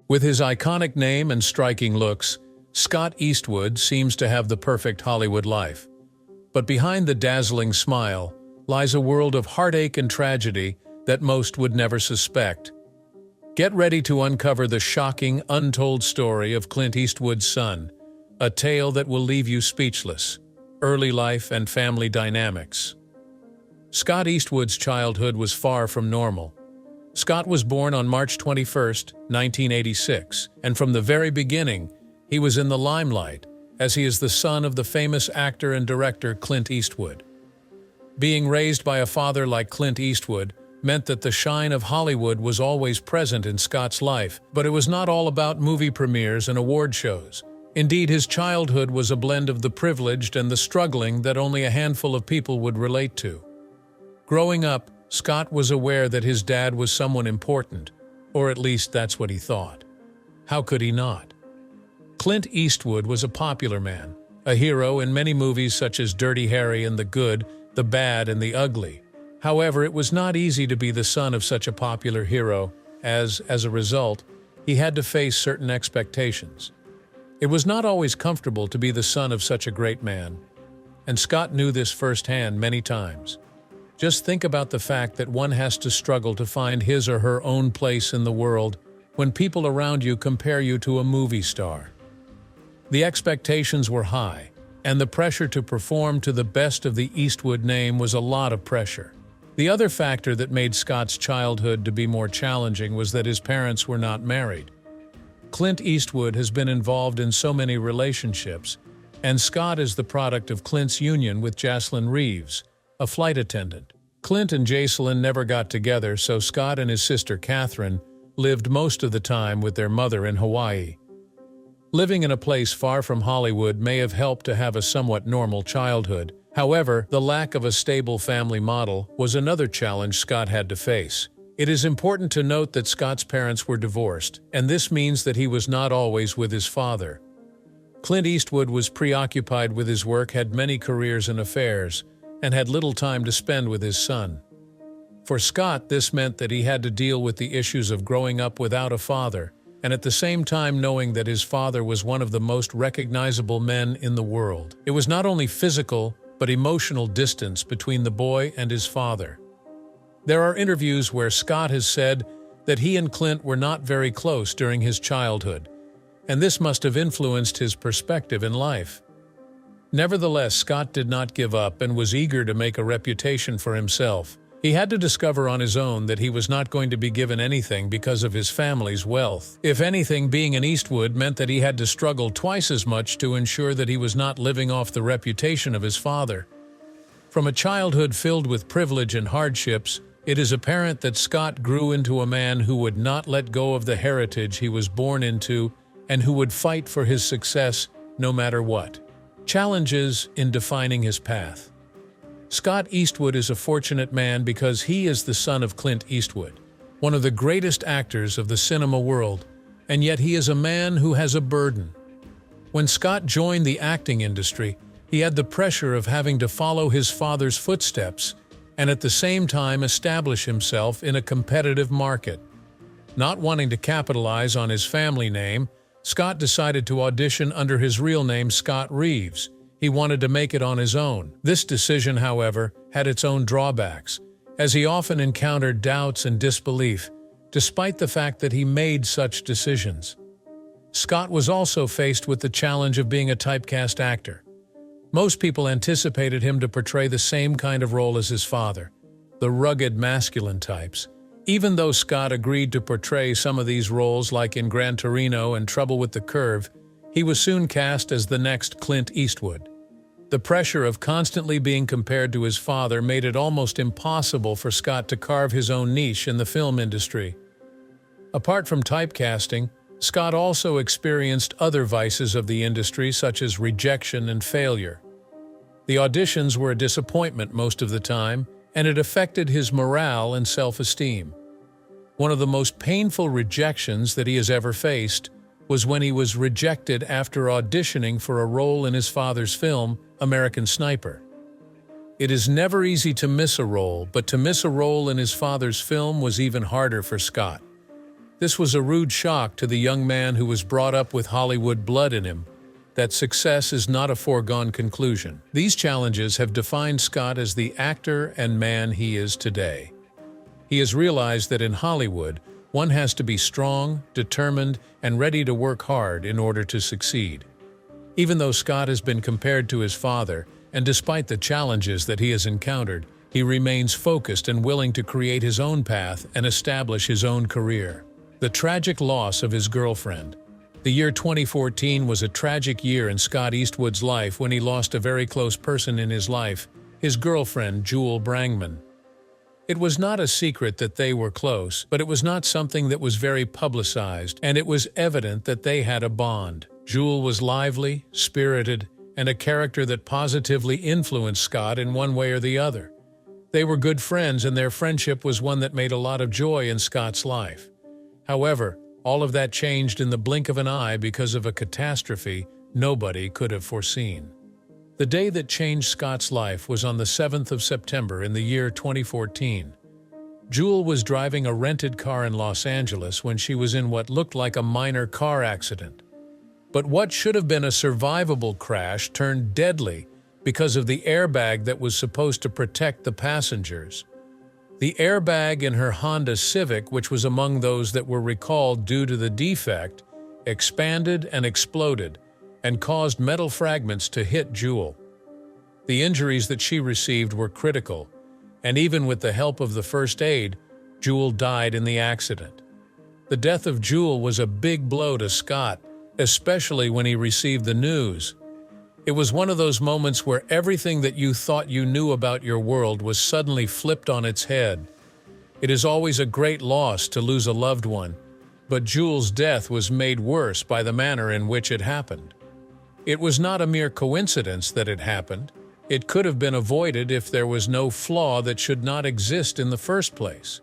With his iconic name and striking looks, Scott Eastwood seems to have the perfect Hollywood life. But behind the dazzling smile lies a world of heartache and tragedy that most would never suspect. Get ready to uncover the shocking, untold story of Clint Eastwood's son, a tale that will leave you speechless. Early life and family dynamics. Scott Eastwood's childhood was far from normal. Scott was born on March 21, 1986, and from the very beginning, he was in the limelight, as he is the son of the famous actor and director Clint Eastwood. Being raised by a father like Clint Eastwood meant that the shine of Hollywood was always present in Scott's life, but it was not all about movie premieres and award shows. Indeed, his childhood was a blend of the privileged and the struggling that only a handful of people would relate to. Growing up, Scott was aware that his dad was someone important, or at least that's what he thought. How could he not? Clint Eastwood was a popular man, a hero in many movies such as Dirty Harry and The Good, The Bad and The Ugly. However, it was not easy to be the son of such a popular hero, as a result, he had to face certain expectations. It was not always comfortable to be the son of such a great man, and Scott knew this firsthand many times. Just think about the fact that one has to struggle to find his or her own place in the world when people around you compare you to a movie star. The expectations were high, and the pressure to perform to the best of the Eastwood name was a lot of pressure. The other factor that made Scott's childhood to be more challenging was that his parents were not married. Clint Eastwood has been involved in so many relationships, and Scott is the product of Clint's union with Jocelyn Reeves, a flight attendant. Clint and Jocelyn never got together, so Scott and his sister Catherine lived most of the time with their mother in Hawaii. Living in a place far from Hollywood may have helped to have a somewhat normal childhood. However, the lack of a stable family model was another challenge Scott had to face. It is important to note that Scott's parents were divorced, and this means that he was not always with his father. Clint Eastwood was preoccupied with his work, had many careers and affairs, and had little time to spend with his son. For Scott, this meant that he had to deal with the issues of growing up without a father, and at the same time knowing that his father was one of the most recognizable men in the world. It was not only physical, but emotional distance between the boy and his father. There are interviews where Scott has said that he and Clint were not very close during his childhood, and this must have influenced his perspective in life. Nevertheless, Scott did not give up and was eager to make a reputation for himself. He had to discover on his own that he was not going to be given anything because of his family's wealth. If anything, being an Eastwood meant that he had to struggle twice as much to ensure that he was not living off the reputation of his father. From a childhood filled with privilege and hardships, it is apparent that Scott grew into a man who would not let go of the heritage he was born into and who would fight for his success no matter what. Challenges in defining his path. Scott Eastwood is a fortunate man because he is the son of Clint Eastwood, one of the greatest actors of the cinema world, and yet he is a man who has a burden. When Scott joined the acting industry, he had the pressure of having to follow his father's footsteps and at the same time establish himself in a competitive market. Not wanting to capitalize on his family name, Scott decided to audition under his real name, Scott Reeves. He wanted to make it on his own. This decision, however, had its own drawbacks, as he often encountered doubts and disbelief, despite the fact that he made such decisions. Scott was also faced with the challenge of being a typecast actor. Most people anticipated him to portray the same kind of role as his father, the rugged masculine types. Even though Scott agreed to portray some of these roles, like in Gran Torino and Trouble with the Curve, he was soon cast as the next Clint Eastwood. The pressure of constantly being compared to his father made it almost impossible for Scott to carve his own niche in the film industry. Apart from typecasting, Scott also experienced other vices of the industry, such as rejection and failure. The auditions were a disappointment most of the time, and it affected his morale and self-esteem. One of the most painful rejections that he has ever faced was when he was rejected after auditioning for a role in his father's film, American Sniper. It is never easy to miss a role, but to miss a role in his father's film was even harder for Scott. This was a rude shock to the young man who was brought up with Hollywood blood in him, that success is not a foregone conclusion. These challenges have defined Scott as the actor and man he is today. He has realized that in Hollywood, one has to be strong, determined, and ready to work hard in order to succeed. Even though Scott has been compared to his father, and despite the challenges that he has encountered, he remains focused and willing to create his own path and establish his own career. The tragic loss of his girlfriend. The year 2014 was a tragic year in Scott Eastwood's life when he lost a very close person in his life, his girlfriend, Jewel Brangman. It was not a secret that they were close, but it was not something that was very publicized, and it was evident that they had a bond. Jewel was lively, spirited, and a character that positively influenced Scott in one way or the other. They were good friends, and their friendship was one that made a lot of joy in Scott's life. However, all of that changed in the blink of an eye because of a catastrophe nobody could have foreseen. The day that changed Scott's life was on the 7th of September in the year 2014. Jewel was driving a rented car in Los Angeles when she was in what looked like a minor car accident. But what should have been a survivable crash turned deadly because of the airbag that was supposed to protect the passengers. The airbag in her Honda Civic, which was among those that were recalled due to the defect, expanded and exploded and caused metal fragments to hit Jewel. The injuries that she received were critical, and even with the help of the first aid, Jewel died in the accident. The death of Jewel was a big blow to Scott, especially when he received the news. It was one of those moments where everything that you thought you knew about your world was suddenly flipped on its head. It is always a great loss to lose a loved one, but Jewel's death was made worse by the manner in which it happened. It was not a mere coincidence that it happened. It could have been avoided if there was no flaw that should not exist in the first place.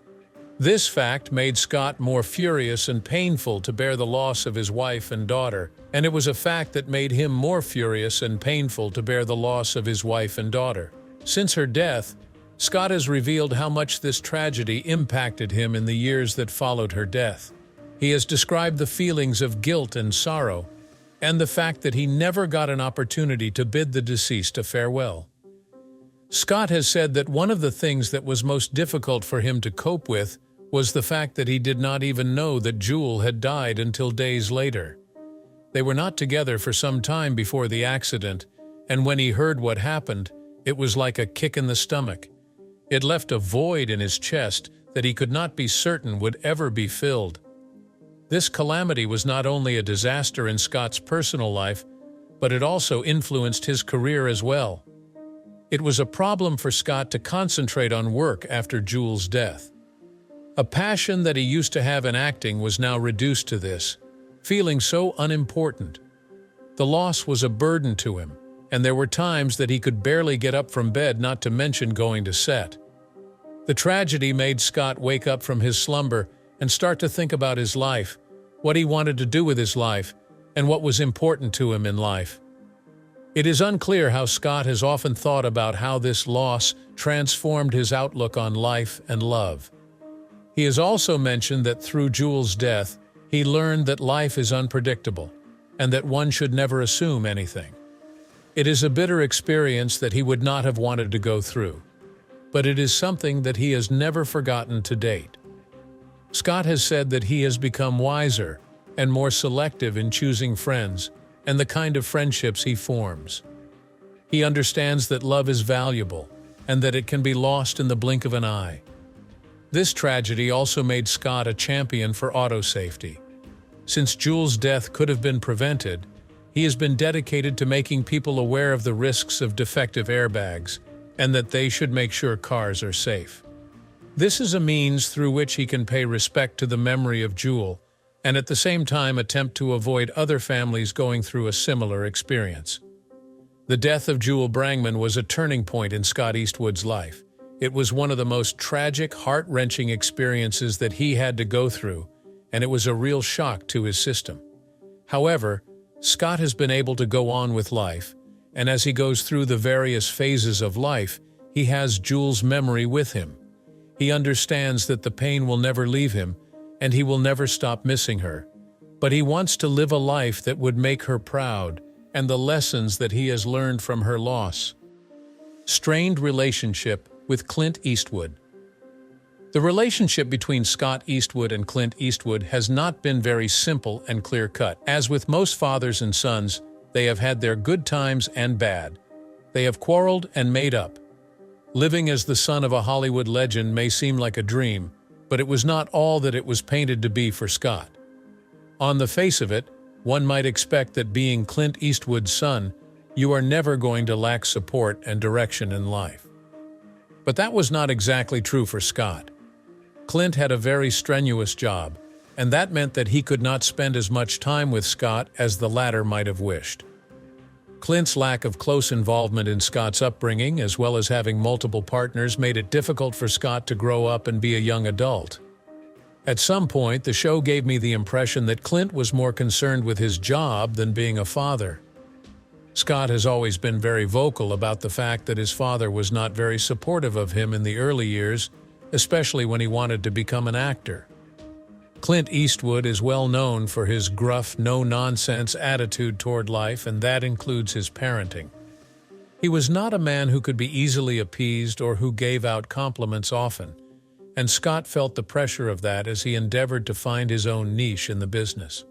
This fact made Scott more furious and painful to bear the loss of his wife and daughter, and it was a fact that made him more furious and painful to bear the loss of his wife and daughter. Since her death, Scott has revealed how much this tragedy impacted him in the years that followed her death. He has described the feelings of guilt and sorrow, and the fact that he never got an opportunity to bid the deceased a farewell. Scott has said that one of the things that was most difficult for him to cope with was the fact that he did not even know that Jewel had died until days later. They were not together for some time before the accident, and when he heard what happened, it was like a kick in the stomach. It left a void in his chest that he could not be certain would ever be filled. This calamity was not only a disaster in Scott's personal life, but it also influenced his career as well. It was a problem for Scott to concentrate on work after Jewel's death. A passion that he used to have in acting was now reduced to this, feeling so unimportant. The loss was a burden to him, and there were times that he could barely get up from bed, not to mention going to set. The tragedy made Scott wake up from his slumber and start to think about his life, what he wanted to do with his life, and what was important to him in life. It is unclear how Scott has often thought about how this loss transformed his outlook on life and love. He has also mentioned that through Jewel's death, he learned that life is unpredictable, and that one should never assume anything. It is a bitter experience that he would not have wanted to go through, but it is something that he has never forgotten to date. Scott has said that he has become wiser and more selective in choosing friends and the kind of friendships he forms. He understands that love is valuable and that it can be lost in the blink of an eye. This tragedy also made Scott a champion for auto safety. Since Jewel's death could have been prevented, he has been dedicated to making people aware of the risks of defective airbags and that they should make sure cars are safe. This is a means through which he can pay respect to the memory of Jewel and at the same time attempt to avoid other families going through a similar experience. The death of Jewel Brangman was a turning point in Scott Eastwood's life. It was one of the most tragic, heart-wrenching experiences that he had to go through, and it was a real shock to his system. However, Scott has been able to go on with life, and as he goes through the various phases of life, he has Jewel's memory with him. He understands that the pain will never leave him, and he will never stop missing her. But he wants to live a life that would make her proud, and the lessons that he has learned from her loss. Strained relationship with Clint Eastwood. The relationship between Scott Eastwood and Clint Eastwood has not been very simple and clear-cut. As with most fathers and sons, they have had their good times and bad. They have quarreled and made up. Living as the son of a Hollywood legend may seem like a dream, but it was not all that it was painted to be for Scott. On the face of it, one might expect that being Clint Eastwood's son, you are never going to lack support and direction in life. But that was not exactly true for Scott. Clint had a very strenuous job, and that meant that he could not spend as much time with Scott as the latter might have wished. Clint's lack of close involvement in Scott's upbringing, as well as having multiple partners, made it difficult for Scott to grow up and be a young adult. At some point, the show gave me the impression that Clint was more concerned with his job than being a father. Scott has always been very vocal about the fact that his father was not very supportive of him in the early years, especially when he wanted to become an actor. Clint Eastwood is well known for his gruff, no-nonsense attitude toward life, and that includes his parenting. He was not a man who could be easily appeased or who gave out compliments often, and Scott felt the pressure of that as he endeavored to find his own niche in the business.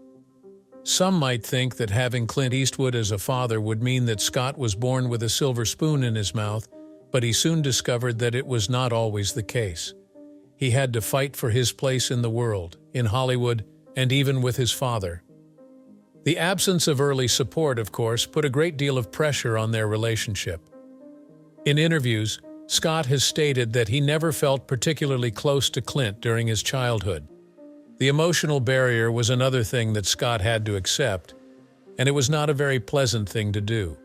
Some might think that having Clint Eastwood as a father would mean that Scott was born with a silver spoon in his mouth, but he soon discovered that it was not always the case. He had to fight for his place in the world, in Hollywood, and even with his father. The absence of early support, of course, put a great deal of pressure on their relationship. In interviews, Scott has stated that he never felt particularly close to Clint during his childhood. The emotional barrier was another thing that Scott had to accept, and it was not a very pleasant thing to do.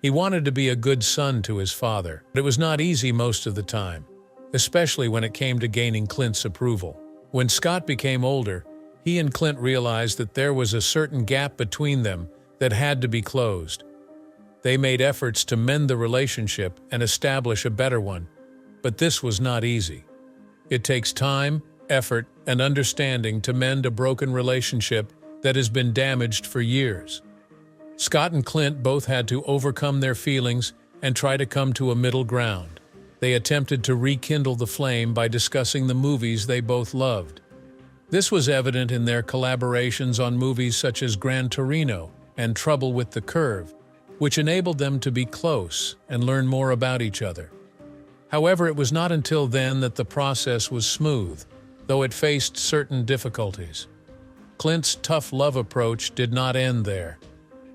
He wanted to be a good son to his father, but it was not easy most of the time, especially when it came to gaining Clint's approval. When Scott became older, he and Clint realized that there was a certain gap between them that had to be closed. They made efforts to mend the relationship and establish a better one, but this was not easy. It takes time, effort, and understanding to mend a broken relationship that has been damaged for years. Scott and Clint both had to overcome their feelings and try to come to a middle ground. They attempted to rekindle the flame by discussing the movies they both loved. This was evident in their collaborations on movies such as Gran Torino and Trouble with the Curve, which enabled them to be close and learn more about each other. However, it was not until then that the process was smooth, though it faced certain difficulties. Clint's tough love approach did not end there,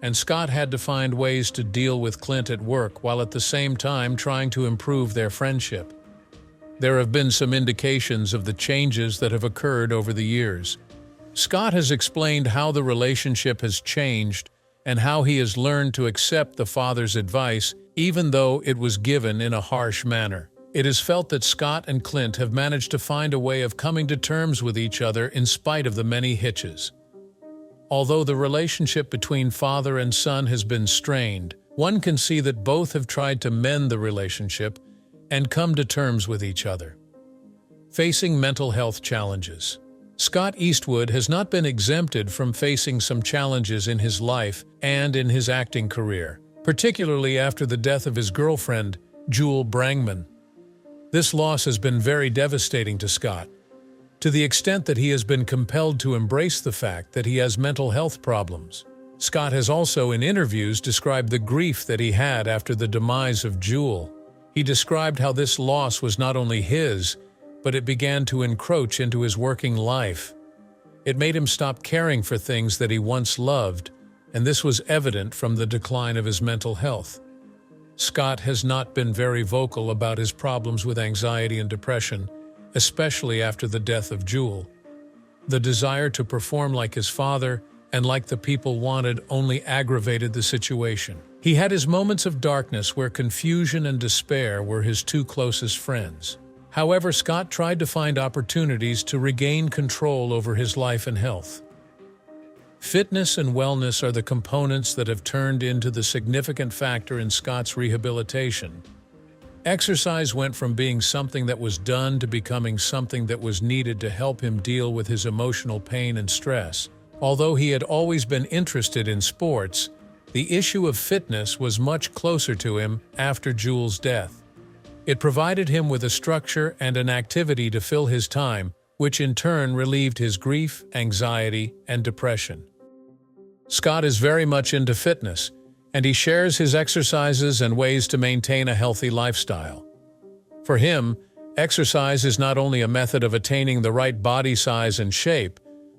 and Scott had to find ways to deal with Clint at work while at the same time trying to improve their friendship. There have been some indications of the changes that have occurred over the years. Scott has explained how the relationship has changed and how he has learned to accept the father's advice, even though it was given in a harsh manner. It is felt that Scott and Clint have managed to find a way of coming to terms with each other in spite of the many hitches. Although the relationship between father and son has been strained, one can see that both have tried to mend the relationship and come to terms with each other. Facing mental health challenges. Scott Eastwood has not been exempted from facing some challenges in his life and in his acting career, particularly after the death of his girlfriend, Jewel Brangman. This loss has been very devastating to Scott, to the extent that he has been compelled to embrace the fact that he has mental health problems. Scott has also in interviews described the grief that he had after the demise of Jewel. He described how this loss was not only his, but it began to encroach into his working life. It made him stop caring for things that he once loved, and this was evident from the decline of his mental health. Scott has not been very vocal about his problems with anxiety and depression, especially after the death of Jewel. The desire to perform like his father and like the people wanted only aggravated the situation. He had his moments of darkness where confusion and despair were his two closest friends. However, Scott tried to find opportunities to regain control over his life and health. Fitness and wellness are the components that have turned into the significant factor in Scott's rehabilitation, Exercise went from being something that was done to becoming something that was needed to help him deal with his emotional pain and stress. Although he had always been interested in sports, the issue of fitness was much closer to him after Jules' death. It provided him with a structure and an activity to fill his time, which in turn relieved his grief, anxiety, and depression. Scott is very much into fitness, and he shares his exercises and ways to maintain a healthy lifestyle. For him, exercise is not only a method of attaining the right body size and shape,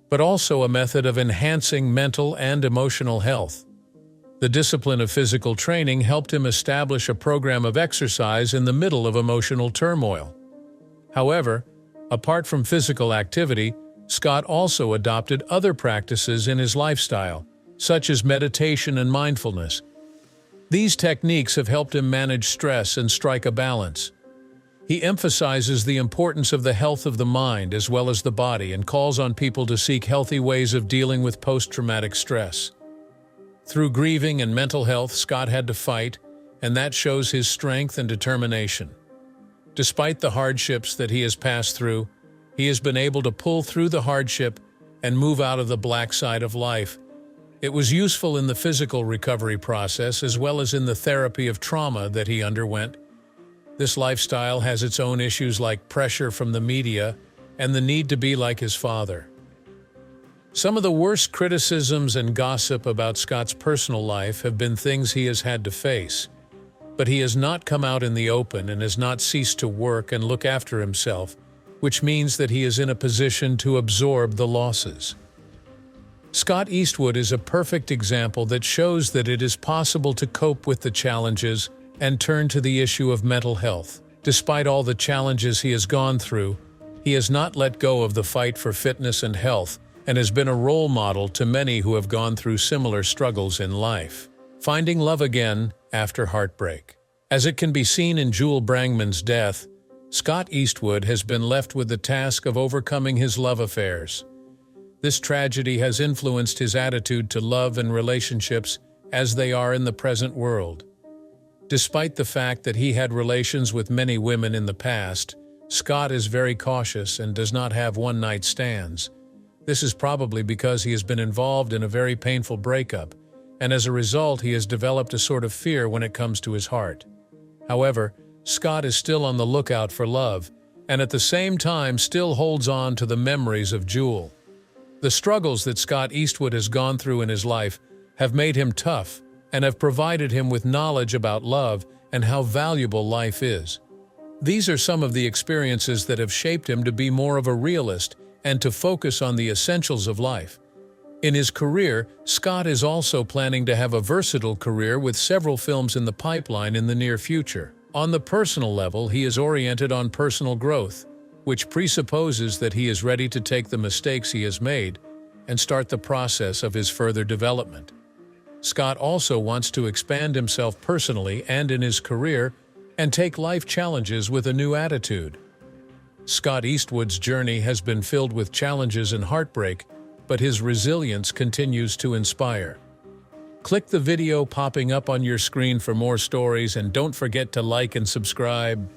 but also a method of enhancing mental and emotional health. The discipline of physical training helped him establish a program of exercise in the middle of emotional turmoil. However, apart from physical activity, Scott also adopted other practices in his lifestyle, such as meditation and mindfulness. These techniques have helped him manage stress and strike a balance. He emphasizes the importance of the health of the mind as well as the body and calls on people to seek healthy ways of dealing with post-traumatic stress. Through grieving and mental health, Scott had to fight, and that shows his strength and determination. Despite the hardships that he has passed through, he has been able to pull through the hardship and move out of the black side of life. It was useful in the physical recovery process as well as in the therapy of trauma that he underwent. This lifestyle has its own issues like pressure from the media and the need to be like his father. Some of the worst criticisms and gossip about Scott's personal life have been things he has had to face, but he has not come out in the open and has not ceased to work and look after himself, which means that he is in a position to absorb the losses. Scott Eastwood is a perfect example that shows that it is possible to cope with the challenges and turn to the issue of mental health. Despite all the challenges he has gone through, he has not let go of the fight for fitness and health, and has been a role model to many who have gone through similar struggles in life. Finding love again after heartbreak. As it can be seen in Jewel Brangman's death, Scott Eastwood has been left with the task of overcoming his love affairs. This tragedy has influenced his attitude to love and relationships as they are in the present world. Despite the fact that he had relations with many women in the past, Scott is very cautious and does not have one-night stands. This is probably because he has been involved in a very painful breakup, and as a result he has developed a sort of fear when it comes to his heart. However, Scott is still on the lookout for love, and at the same time still holds on to the memories of Jewel. The struggles that Scott Eastwood has gone through in his life have made him tough and have provided him with knowledge about love and how valuable life is. These are some of the experiences that have shaped him to be more of a realist and to focus on the essentials of life. In his career, Scott is also planning to have a versatile career with several films in the pipeline in the near future. On the personal level, he is oriented on personal growth, which presupposes that he is ready to take the mistakes he has made and start the process of his further development. Scott also wants to expand himself personally and in his career and take life challenges with a new attitude. Scott Eastwood's journey has been filled with challenges and heartbreak, but his resilience continues to inspire. Click the video popping up on your screen for more stories and don't forget to like and subscribe.